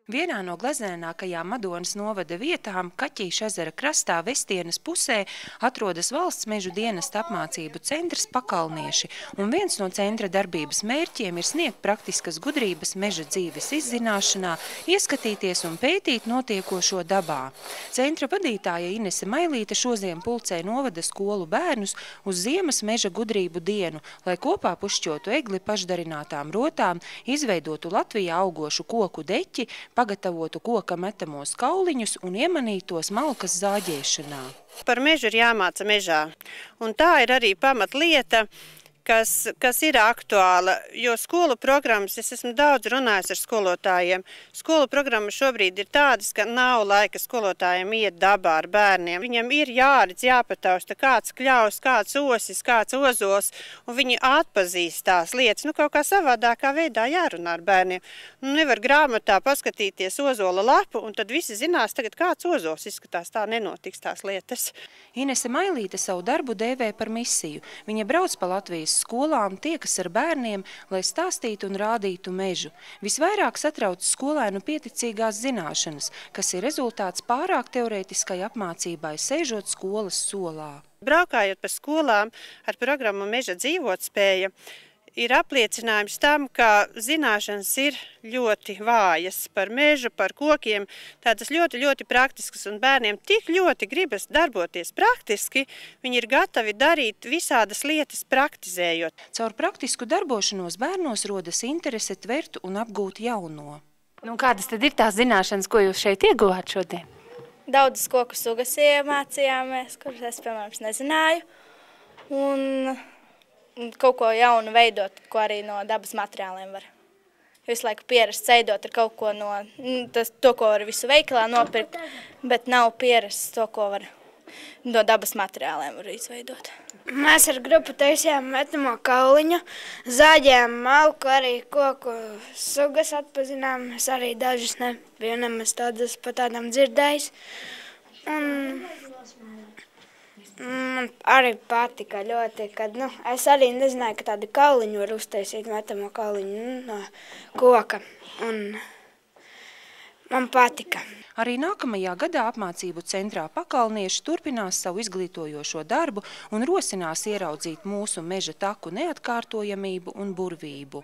Vienā no glezēnākajām Madonas novada vietām, Kaķīša ezera krastā Vestienes pusē, atrodas valsts mežu dienesta apmācību centrs Pakalnieši, un viens no centra darbības mērķiem ir sniegt praktiskas gudrības meža dzīves izzināšanā, ieskatīties un pētīt notiekošo dabā. Centra vadītāja Inese Mailīte šodien pulcē novada skolu bērnus uz ziemas meža gudrību dienu, lai kopā pušķotu egli pašdarinātām rotām, izveidotu Latvijā augošu koku deķi, pagatavotu koka metamos kauliņus un iemanītos malkas zāģēšanā. Par mežu ir jāmāca mežā, un tā ir arī pamatlieta, kas ir aktuāla, jo skolu programmas, es esmu daudz runājis ar skolotājiem, skolu programmas šobrīd ir tādas, ka nav laika skolotājiem iet dabā ar bērniem. Viņam ir jāredz, jāpatausta kāds kļaus, kāds osis, kāds ozols, un viņi atpazīst tās lietas, kaut kā savādākā veidā jārunā ar bērniem. Nevar grāmatā paskatīties ozola lapu, un tad visi zinās tagad, kāds ozols izskatās, tā nenotiks tās lietas. Inese Mailīte savu darbu dēvē par misiju. Viņa brauc pa Latvijas skolām, tiekas ar bērniem, lai stāstītu un rādītu mežu. Visvairāk satrauc skolēnu pieticīgās zināšanas, kas ir rezultāts pārāk teorētiskai apmācībai, sēžot skolas solā. Braukājot pa skolām ar programmu Meža dzīvotspēja, ir apliecinājums tam, ka zināšanas ir ļoti vājas par mežu, par kokiem, tādas ļoti, ļoti praktiskas, un bērniem tik ļoti gribas darboties praktiski, viņi ir gatavi darīt visādas lietas praktizējot. Caur praktisku darbošanos bērnos rodas interese tvert un apgūt jauno. Kādas tad ir tās zināšanas, ko jūs šeit ieguvāt šodien? Daudzas koku sugas iemācījāmies, kuras es, piemēram, nezināju, un kaut ko jaunu veidot, ko arī no dabas materiāliem var. Visu laiku pierast ceidot ar kaut ko no to, ko var visu veikalā nopirkt, bet nav pierast to, ko var no dabas materiāliem var izveidot. Mēs ar grupu taisījām metamo kauliņu, zāģējām malku, arī koku sugas atpazinām. Es arī dažas nebiju nemaz tādas pa tādām dzirdējis. Man arī patika ļoti, kad es arī nezināju, ka tādu kauliņu var uztaisīt, metamo kauliņu no koka, un man patika. Arī nākamajā gadā apmācību centrā Pakalnieši turpinās savu izglītojošo darbu un rosinās ieraudzīt mūsu meža taku neatkārtojamību un burvību.